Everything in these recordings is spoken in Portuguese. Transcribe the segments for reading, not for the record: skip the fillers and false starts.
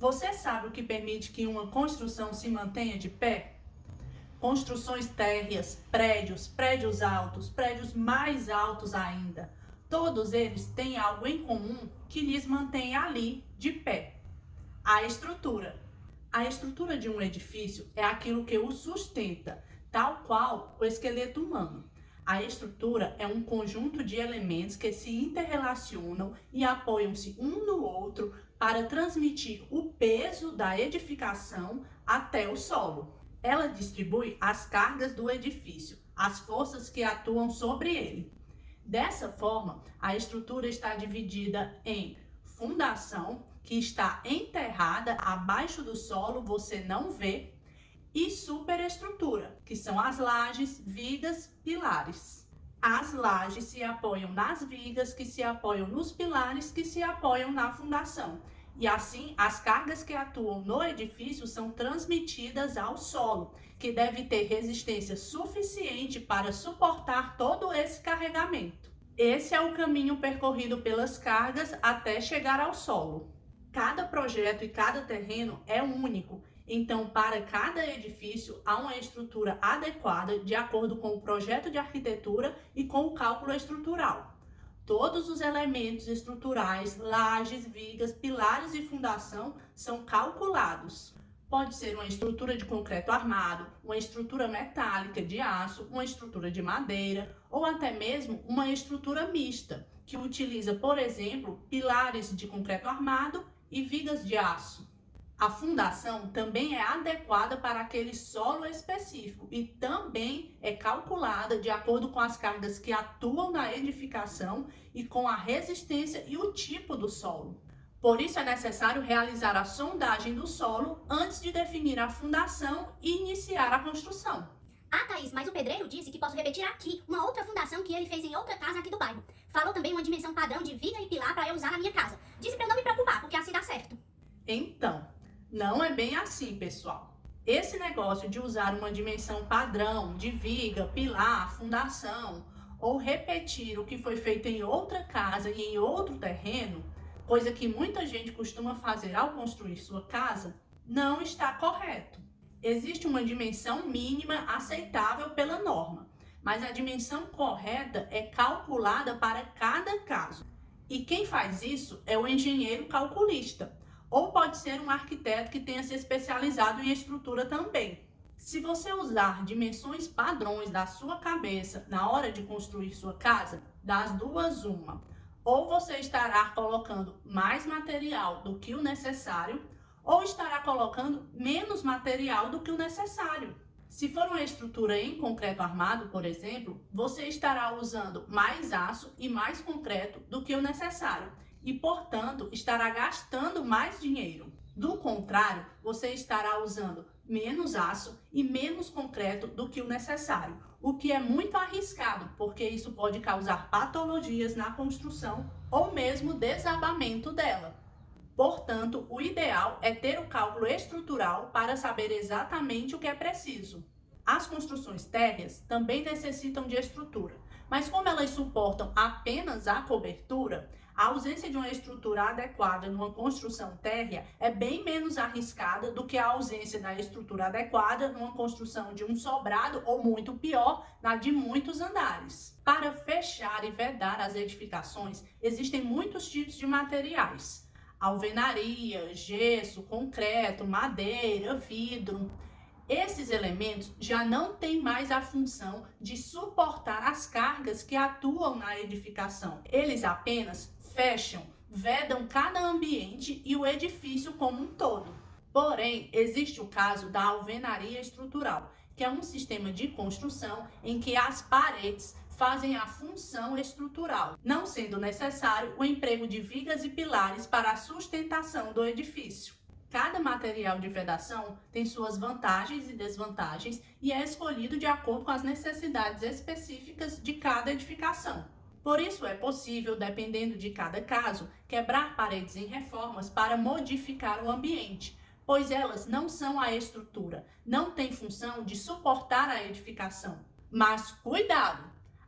Você sabe o que permite que uma construção se mantenha de pé? Construções térreas, prédios altos, prédios mais altos ainda. Todos eles têm algo em comum que lhes mantém ali de pé: a estrutura. A estrutura de um edifício é aquilo que o sustenta, tal qual o esqueleto humano. A estrutura é um conjunto de elementos que se interrelacionam e apoiam-se um no outro para transmitir o peso da edificação até o solo. Ela distribui as cargas do edifício, as forças que atuam sobre ele. Dessa forma, a estrutura está dividida em fundação, que está enterrada abaixo do solo, você não vê, e superestrutura, que são as lajes, vigas, pilares. As lajes se apoiam nas vigas, que se apoiam nos pilares, que se apoiam na fundação. E assim, as cargas que atuam no edifício são transmitidas ao solo, que deve ter resistência suficiente para suportar todo esse carregamento. Esse é o caminho percorrido pelas cargas até chegar ao solo. Cada projeto e cada terreno é único, então para cada edifício há uma estrutura adequada de acordo com o projeto de arquitetura e com o cálculo estrutural. Todos os elementos estruturais, lajes, vigas, pilares e fundação são calculados. Pode ser uma estrutura de concreto armado, uma estrutura metálica de aço, uma estrutura de madeira ou até mesmo uma estrutura mista, que utiliza, por exemplo, pilares de concreto armado e vigas de aço. A fundação também é adequada para aquele solo específico e também é calculada de acordo com as cargas que atuam na edificação e com a resistência e o tipo do solo. Por isso é necessário realizar a sondagem do solo antes de definir a fundação e iniciar a construção. Ah, Thaís, mas o pedreiro disse que posso repetir aqui uma outra fundação que ele fez em outra casa aqui do bairro. Falou também uma dimensão padrão de viga e pilar para eu usar na minha casa. Disse para eu não me preocupar, porque assim dá certo. Então, não é bem assim, pessoal. Esse negócio de usar uma dimensão padrão de viga, pilar, fundação, ou repetir o que foi feito em outra casa e em outro terreno, coisa que muita gente costuma fazer ao construir sua casa, não está correto. Existe uma dimensão mínima aceitável pela norma, mas a dimensão correta é calculada para cada caso. E quem faz isso é o engenheiro calculista, ou pode ser um arquiteto que tenha se especializado em estrutura também. Se você usar dimensões padrões da sua cabeça na hora de construir sua casa, das duas uma: ou você estará colocando mais material do que o necessário, ou estará colocando menos material do que o necessário. Se for uma estrutura em concreto armado, por exemplo, você estará usando mais aço e mais concreto do que o necessário e, portanto, estará gastando mais dinheiro. Do contrário, você estará usando menos aço e menos concreto do que o necessário, o que é muito arriscado, porque isso pode causar patologias na construção ou mesmo desabamento dela. Portanto, o ideal é ter o cálculo estrutural para saber exatamente o que é preciso. As construções térreas também necessitam de estrutura, mas como elas suportam apenas a cobertura, a ausência de uma estrutura adequada numa construção térrea é bem menos arriscada do que a ausência da estrutura adequada numa construção de um sobrado ou, muito pior, na de muitos andares. Para fechar e vedar as edificações, existem muitos tipos de materiais: alvenaria, gesso, concreto, madeira, vidro. Esses elementos já não têm mais a função de suportar as cargas que atuam na edificação. Eles apenas fecham, vedam cada ambiente e o edifício como um todo. Porém, existe o caso da alvenaria estrutural, que é um sistema de construção em que as paredes fazem a função estrutural, não sendo necessário o emprego de vigas e pilares para a sustentação do edifício. Cada material de vedação tem suas vantagens e desvantagens e é escolhido de acordo com as necessidades específicas de cada edificação. Por isso é possível, dependendo de cada caso, quebrar paredes em reformas para modificar o ambiente, pois elas não são a estrutura, não têm função de suportar a edificação. Mas cuidado!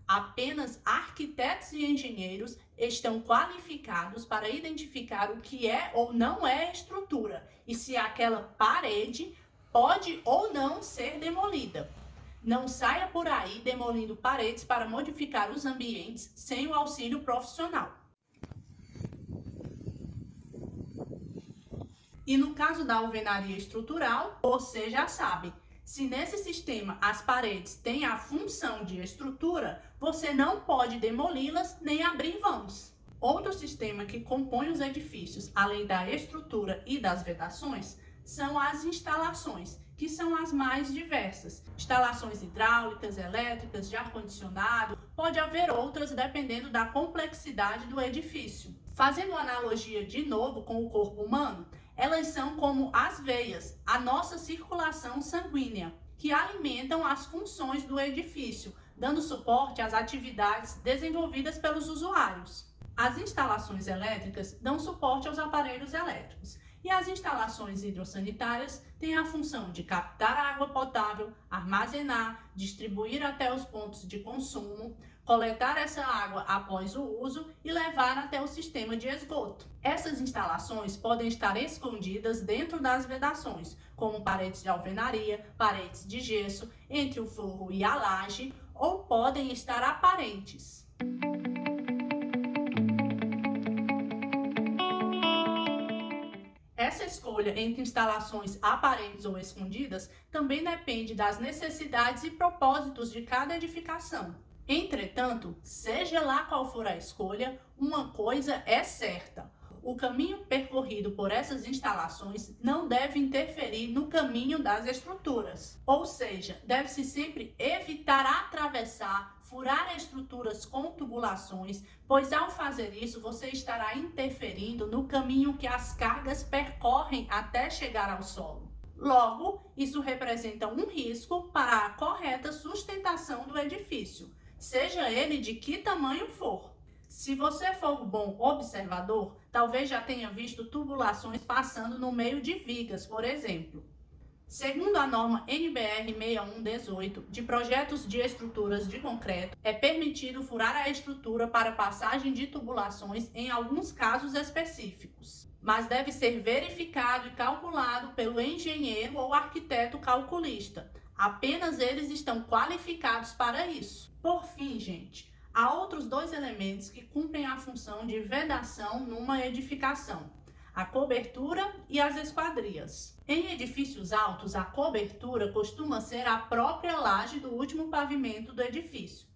Apenas arquitetos e engenheiros estão qualificados para identificar o que é ou não é estrutura e se aquela parede pode ou não ser demolida. Não saia por aí demolindo paredes para modificar os ambientes sem o auxílio profissional. E no caso da alvenaria estrutural, você já sabe, se nesse sistema as paredes têm a função de estrutura, você não pode demoli-las nem abrir vãos. Outro sistema que compõe os edifícios, além da estrutura e das vedações, são as instalações, que são as mais diversas. Instalações hidráulicas, elétricas, de ar-condicionado, pode haver outras dependendo da complexidade do edifício. Fazendo analogia de novo com o corpo humano, elas são como as veias, a nossa circulação sanguínea, que alimentam as funções do edifício, dando suporte às atividades desenvolvidas pelos usuários. As instalações elétricas dão suporte aos aparelhos elétricos e as instalações hidrossanitárias têm a função de captar água potável, armazenar, distribuir até os pontos de consumo, coletar essa água após o uso e levar até o sistema de esgoto. Essas instalações podem estar escondidas dentro das vedações, como paredes de alvenaria, paredes de gesso, entre o forro e a laje, ou podem estar aparentes. Essa escolha entre instalações aparentes ou escondidas também depende das necessidades e propósitos de cada edificação. Entretanto, seja lá qual for a escolha, uma coisa é certa: o caminho percorrido por essas instalações não deve interferir no caminho das estruturas. Ou seja, deve-se sempre evitar atravessar, furar estruturas com tubulações, pois ao fazer isso você estará interferindo no caminho que as cargas percorrem até chegar ao solo. Logo, isso representa um risco para a correta sustentação do edifício, seja ele de que tamanho for. Se você for um bom observador, talvez já tenha visto tubulações passando no meio de vigas, por exemplo. Segundo a norma NBR 6118 de projetos de estruturas de concreto, é permitido furar a estrutura para passagem de tubulações em alguns casos específicos, mas deve ser verificado e calculado pelo engenheiro ou arquiteto calculista. Apenas eles estão qualificados para isso. Por fim, gente, há outros dois elementos que cumprem a função de vedação numa edificação: a cobertura e as esquadrias. Em edifícios altos, a cobertura costuma ser a própria laje do último pavimento do edifício.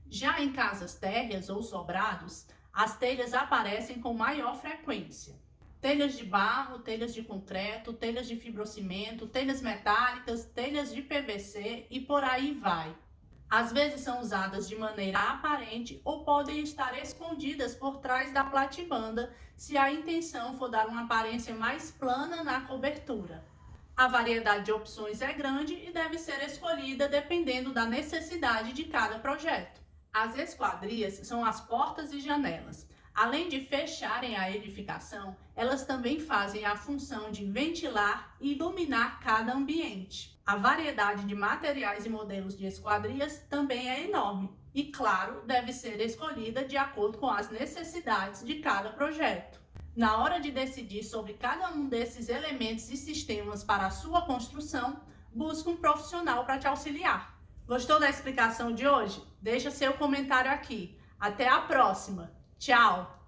Já em casas térreas ou sobrados, as telhas aparecem com maior frequência. Telhas de barro, telhas de concreto, telhas de fibrocimento, telhas metálicas, telhas de PVC e por aí vai. Às vezes são usadas de maneira aparente ou podem estar escondidas por trás da platibanda, se a intenção for dar uma aparência mais plana na cobertura. A variedade de opções é grande e deve ser escolhida dependendo da necessidade de cada projeto. As esquadrias são as portas e janelas. Além de fecharem a edificação, elas também fazem a função de ventilar e iluminar cada ambiente. A variedade de materiais e modelos de esquadrias também é enorme e, claro, deve ser escolhida de acordo com as necessidades de cada projeto. Na hora de decidir sobre cada um desses elementos e sistemas para a sua construção, busque um profissional para te auxiliar. Gostou da explicação de hoje? Deixa seu comentário aqui. Até a próxima! Tchau!